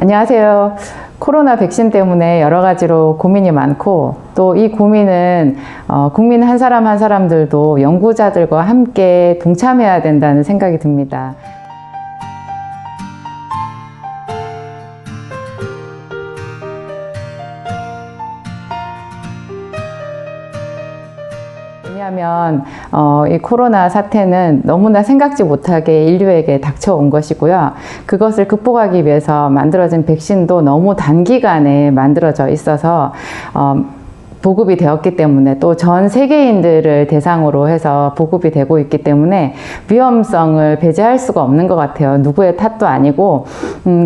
안녕하세요. 코로나 백신 때문에 여러 가지로 고민이 많고 또 이 고민은 국민 한 사람 한 사람들도 연구자들과 함께 동참해야 된다는 생각이 듭니다. 왜냐하면 이 코로나 사태는 너무나 생각지 못하게 인류에게 닥쳐온 것이고요. 그것을 극복하기 위해서 만들어진 백신도 너무 단기간에 만들어져 있어서 보급이 되었기 때문에 또 전 세계인들을 대상으로 해서 보급이 되고 있기 때문에 위험성을 배제할 수가 없는 것 같아요. 누구의 탓도 아니고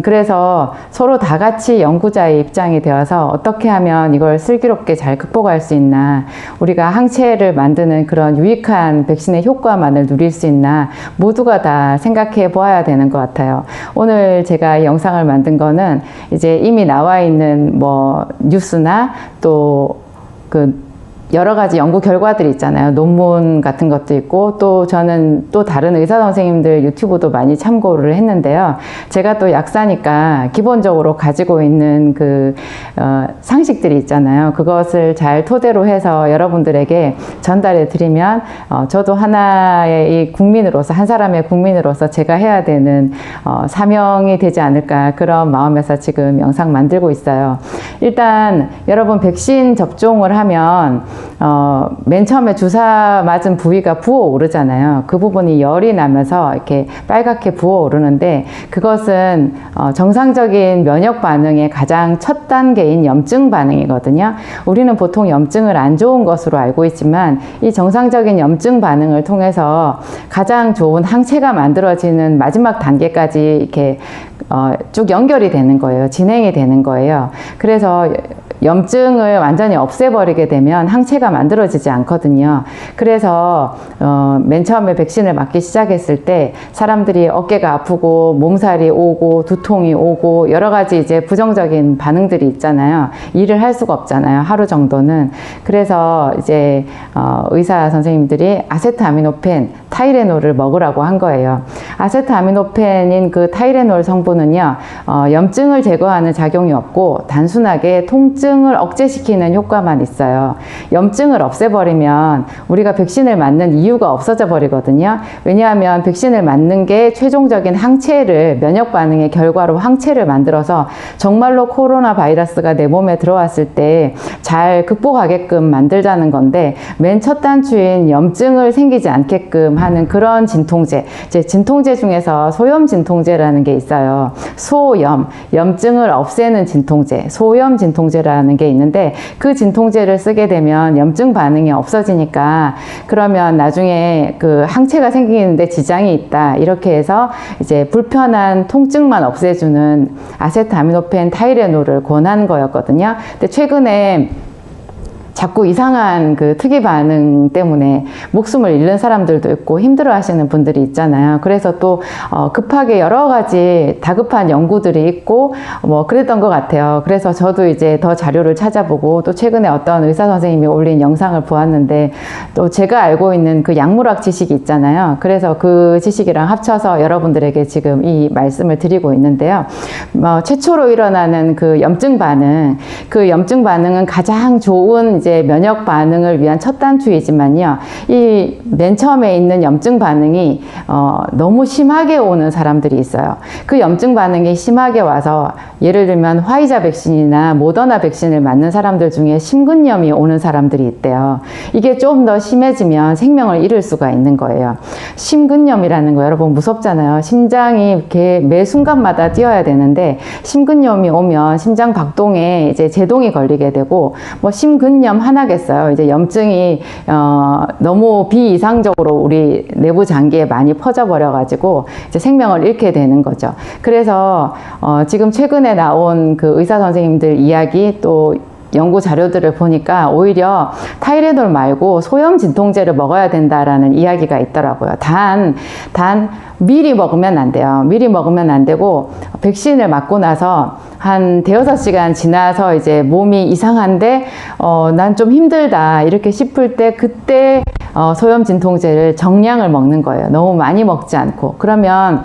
그래서 서로 다 같이 연구자의 입장이 되어서 어떻게 하면 이걸 슬기롭게 잘 극복할 수 있나, 우리가 항체를 만드는 그런 유익한 백신의 효과만을 누릴 수 있나 모두가 다 생각해 보아야 되는 것 같아요. 오늘 제가 이 영상을 만든 거는 이제 이미 나와 있는 뉴스나 또 여러 가지 연구 결과들이 있잖아요. 논문 같은 것도 있고 또 저는 또 다른 의사 선생님들 유튜브도 많이 참고를 했는데요. 제가 또 약사니까 기본적으로 가지고 있는 상식들이 있잖아요. 그것을 잘 토대로 해서 여러분들에게 전달해 드리면 저도 하나의 이 국민으로서, 한 사람의 국민으로서 제가 해야 되는 사명이 되지 않을까, 그런 마음에서 지금 영상 만들고 있어요. 일단 여러분, 백신 접종을 하면 맨 처음에 주사 맞은 부위가 부어오르잖아요. 그 부분이 열이 나면서 이렇게 빨갛게 부어오르는데 그것은 정상적인 면역 반응의 가장 첫 단계인 염증 반응이거든요. 우리는 보통 염증을 안 좋은 것으로 알고 있지만 이 정상적인 염증 반응을 통해서 가장 좋은 항체가 만들어지는 마지막 단계까지 이렇게 쭉 연결이 되는 거예요. 진행이 되는 거예요. 그래서 염증을 완전히 없애버리게 되면 항체가 만들어지지 않거든요. 그래서 맨 처음에 백신을 맞기 시작했을 때 사람들이 어깨가 아프고 몸살이 오고 두통이 오고 여러 가지 이제 부정적인 반응들이 있잖아요. 일을 할 수가 없잖아요. 하루 정도는. 그래서 이제 의사 선생님들이 아세트아미노펜, 타이레놀을 먹으라고 한 거예요. 아세트아미노펜인 그 타이레놀 성분은요, 염증을 제거하는 작용이 없고 단순하게 통증을 억제시키는 효과만 있어요. 염증을 없애버리면 우리가 백신을 맞는 이유가 없어져 버리거든요. 왜냐하면 백신을 맞는 게 최종적인 항체를, 면역 반응의 결과로 항체를 만들어서 정말로 코로나 바이러스가 내 몸에 들어왔을 때 잘 극복하게끔 만들자는 건데, 맨 첫 단추인 염증을 생기지 않게끔 하는 그런 진통제, 이제 진통제 중에서 소염 진통제라는 게 있어요. 소염, 염증을 없애는 진통제, 소염 진통제라는 게 있는데 그 진통제를 쓰게 되면 염증 반응이 없어지니까 그러면 나중에 그 항체가 생기는데 지장이 있다, 이렇게 해서 이제 불편한 통증만 없애주는 아세트아미노펜 타이레놀을 권한 거였거든요. 근데 최근에 자꾸 이상한 그 특이 반응 때문에 목숨을 잃는 사람들도 있고 힘들어 하시는 분들이 있잖아요. 그래서 또 급하게 여러 가지 다급한 연구들이 있고 그랬던 것 같아요. 그래서 저도 이제 더 자료를 찾아보고 또 최근에 어떤 의사 선생님이 올린 영상을 보았는데 또 제가 알고 있는 그 약물학 지식이 있잖아요. 그래서 그 지식이랑 합쳐서 여러분들에게 지금 이 말씀을 드리고 있는데요. 최초로 일어나는 그 염증 반응, 그 염증 반응은 가장 좋은 이제 면역 반응을 위한 첫 단추이지만요, 이 맨 처음에 있는 염증 반응이 너무 심하게 오는 사람들이 있어요. 그 염증 반응이 심하게 와서 예를 들면 화이자 백신이나 모더나 백신을 맞는 사람들 중에 심근염이 오는 사람들이 있대요. 이게 좀 더 심해지면 생명을 잃을 수가 있는 거예요. 심근염이라는 거 여러분 무섭잖아요. 심장이 이렇게 매 순간마다 뛰어야 되는데 심근염이 오면 심장 박동에 이제 제동이 걸리게 되고 심근염 하나겠어요. 이제 염증이 너무 비이상적으로 우리 내부 장기에 많이 퍼져버려 가지고 이제 생명을 잃게 되는 거죠. 그래서 지금 최근에 나온 그 의사 선생님들 이야기 또 연구 자료들을 보니까 오히려 타이레놀 말고 소염 진통제를 먹어야 된다라는 이야기가 있더라고요. 단 미리 먹으면 안 돼요. 미리 먹으면 안 되고 백신을 맞고 나서 한 대여섯 시간 지나서 이제 몸이 이상한데 난 좀 힘들다 이렇게 싶을 때 그때 소염 진통제를 정량을 먹는 거예요. 너무 많이 먹지 않고. 그러면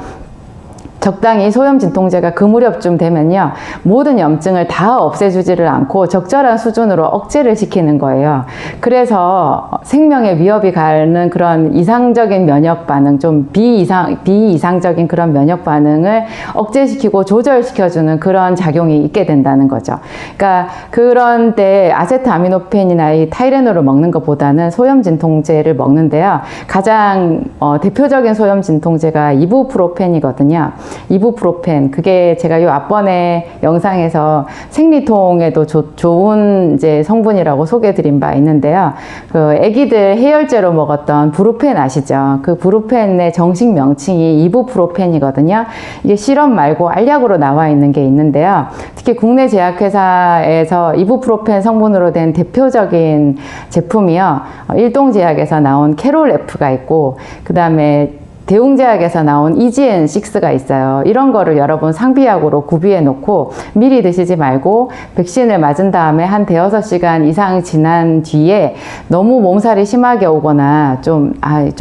적당히 소염 진통제가 그 무렵쯤 되면요, 모든 염증을 다 없애주지를 않고 적절한 수준으로 억제를 시키는 거예요. 그래서 생명의 위협이 가는 그런 이상적인 면역 반응, 좀 비이상적인 그런 면역 반응을 억제시키고 조절시켜주는 그런 작용이 있게 된다는 거죠. 그러니까 그런데 아세트아미노펜이나 이 타이레놀을 먹는 것보다는 소염 진통제를 먹는데요, 가장 대표적인 소염 진통제가 이부프로펜이거든요. 이부프로펜, 그게 제가 요 앞번에 영상에서 생리통에도 좋은 이제 성분이라고 소개해드린 바 있는데요. 그 애기들 해열제로 먹었던 브루펜 아시죠? 그 브루펜의 정식 명칭이 이부프로펜이거든요. 이게 실험 말고 알약으로 나와 있는 게 있는데요. 특히 국내 제약회사에서 이부프로펜 성분으로 된 대표적인 제품이요, 일동제약에서 나온 캐롤F가 있고, 그 다음에 대웅제약에서 나온 EGN6가 있어요. 이런 거를 여러분 상비약으로 구비해 놓고 미리 드시지 말고 백신을 맞은 다음에 한 대여섯 시간 이상 지난 뒤에 너무 몸살이 심하게 오거나 좀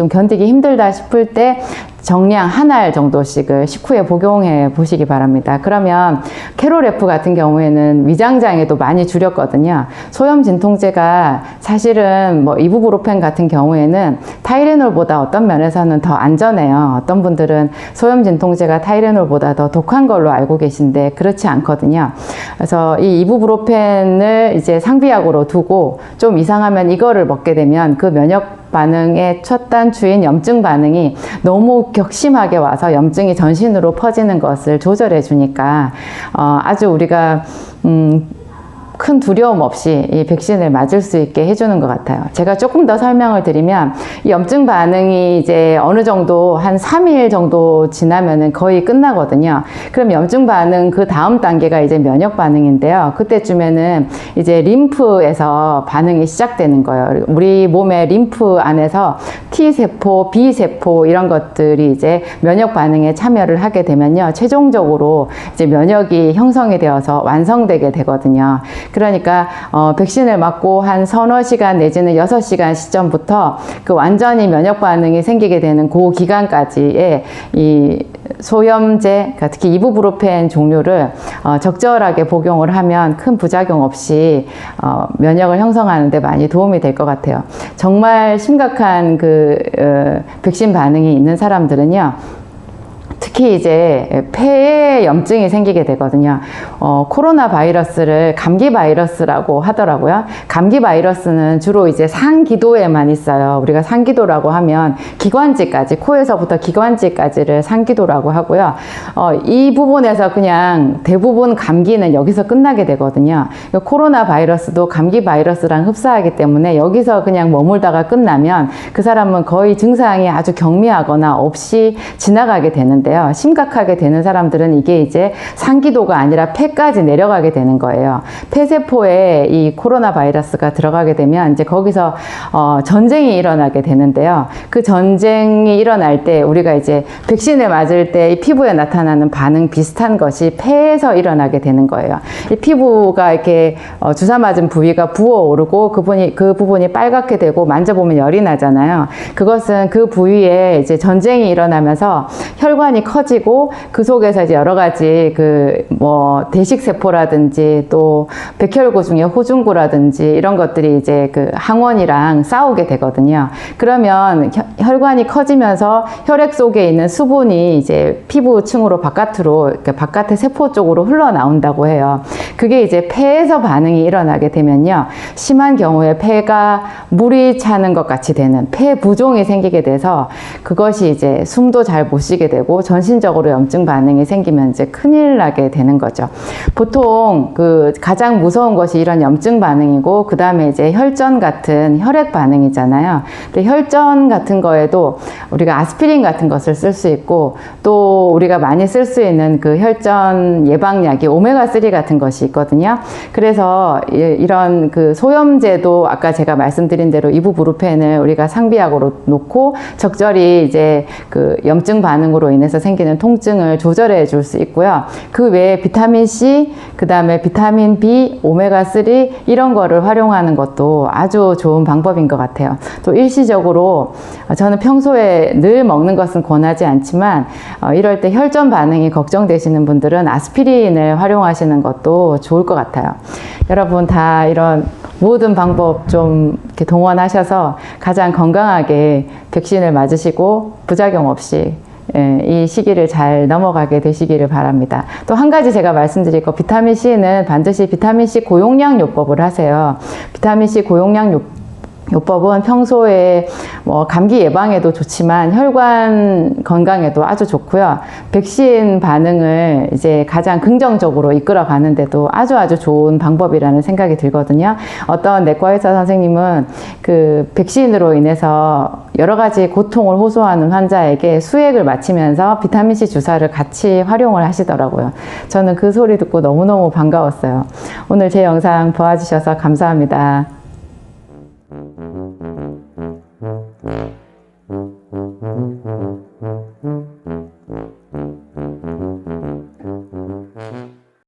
견디기 힘들다 싶을 때 정량 한 알 정도씩을 식후에 복용해 보시기 바랍니다. 그러면 캐롤F 같은 경우에는 위장장애도 많이 줄였거든요. 소염 진통제가 사실은 뭐 이부브로펜 같은 경우에는 타이레놀보다 어떤 면에서는 더 안전해요. 어떤 분들은 소염 진통제가 타이레놀보다 더 독한 걸로 알고 계신데 그렇지 않거든요. 그래서 이 이부브로펜을 이제 상비약으로 두고 좀 이상하면 이거를 먹게 되면 그 면역 반응의 첫 단추인 염증 반응이 너무 격심하게 와서 염증이 전신으로 퍼지는 것을 조절해 주니까 아주 우리가 큰 두려움 없이 이 백신을 맞을 수 있게 해주는 것 같아요. 제가 조금 더 설명을 드리면 이 염증 반응이 이제 어느 정도 한 3일 정도 지나면은 거의 끝나거든요. 그럼 염증 반응 그 다음 단계가 이제 면역 반응인데요. 그때쯤에는 이제 림프에서 반응이 시작되는 거예요. 우리 몸의 림프 안에서 T세포, B세포 이런 것들이 이제 면역 반응에 참여를 하게 되면요, 최종적으로 이제 면역이 형성이 되어서 완성되게 되거든요. 그러니까 백신을 맞고 한 서너 시간 내지는 6시간 시점부터 그 완전히 면역 반응이 생기게 되는 그 기간까지의 이 소염제, 그러니까 특히 이부브로펜 종류를 적절하게 복용을 하면 큰 부작용 없이 면역을 형성하는 데 많이 도움이 될 것 같아요. 정말 심각한 그 백신 반응이 있는 사람들은요, 특히 이제 폐에 염증이 생기게 되거든요. 코로나 바이러스를 감기 바이러스라고 하더라고요. 감기 바이러스는 주로 이제 상기도에만 있어요. 우리가 상기도라고 하면 기관지까지, 코에서부터 기관지까지를 상기도라고 하고요. 이 부분에서 그냥 대부분 감기는 여기서 끝나게 되거든요. 코로나 바이러스도 감기 바이러스랑 흡사하기 때문에 여기서 그냥 머물다가 끝나면 그 사람은 거의 증상이 아주 경미하거나 없이 지나가게 되는데 심각하게 되는 사람들은 이게 이제 상기도가 아니라 폐까지 내려가게 되는 거예요. 폐세포에 이 코로나 바이러스가 들어가게 되면 이제 거기서 전쟁이 일어나게 되는데요. 그 전쟁이 일어날 때 우리가 이제 백신을 맞을 때 이 피부에 나타나는 반응 비슷한 것이 폐에서 일어나게 되는 거예요. 이 피부가 이렇게 주사 맞은 부위가 부어오르고 그 부분이 빨갛게 되고 만져보면 열이 나잖아요. 그것은 그 부위에 이제 전쟁이 일어나면서 혈관이 커지고 그 속에서 이제 여러 가지 그 뭐 대식세포라든지 또 백혈구 중에 호중구라든지 이런 것들이 이제 그 항원이랑 싸우게 되거든요. 그러면 혈관이 커지면서 혈액 속에 있는 수분이 이제 피부층으로 바깥으로, 그러니까 바깥의 세포 쪽으로 흘러나온다고 해요. 그게 이제 폐에서 반응이 일어나게 되면요, 심한 경우에 폐가 물이 차는 것 같이 되는 폐 부종이 생기게 돼서 그것이 이제 숨도 잘 못 쉬게 되고 전신적으로 염증 반응이 생기면 이제 큰일 나게 되는 거죠. 보통 그 가장 무서운 것이 이런 염증 반응이고, 그 다음에 이제 혈전 같은 혈액 반응이잖아요. 근데 혈전 같은 거에도 우리가 아스피린 같은 것을 쓸 수 있고, 또 우리가 많이 쓸 수 있는 그 혈전 예방약이 오메가3 같은 것이 있거든요. 그래서 이런 그 소염제도 아까 제가 말씀드린 대로 이부브루펜을 우리가 상비약으로 놓고 적절히 이제 그 염증 반응으로 인해서 인해서 생기는 통증을 조절해 줄 수 있고요. 그 외에 비타민 C, 그 다음에 비타민 B, 오메가3 이런 거를 활용하는 것도 아주 좋은 방법인 것 같아요. 또 일시적으로 저는 평소에 늘 먹는 것은 권하지 않지만 이럴 때 혈전 반응이 걱정되시는 분들은 아스피린을 활용하시는 것도 좋을 것 같아요. 여러분 다 이런 모든 방법 좀 이렇게 동원하셔서 가장 건강하게 백신을 맞으시고 부작용 없이 이 시기를 잘 넘어가게 되시기를 바랍니다. 또 한 가지 제가 말씀드릴 거, 비타민C는 반드시 비타민C 고용량 요법을 하세요. 비타민C 고용량 요법은 평소에 뭐 감기 예방에도 좋지만 혈관 건강에도 아주 좋고요. 백신 반응을 이제 가장 긍정적으로 이끌어 가는데도 아주 좋은 방법이라는 생각이 들거든요. 어떤 내과 의사 선생님은 그 백신으로 인해서 여러 가지 고통을 호소하는 환자에게 수액을 마치면서 비타민C 주사를 같이 활용을 하시더라고요. 저는 그 소리 듣고 너무너무 반가웠어요. 오늘 제 영상 봐주셔서 감사합니다.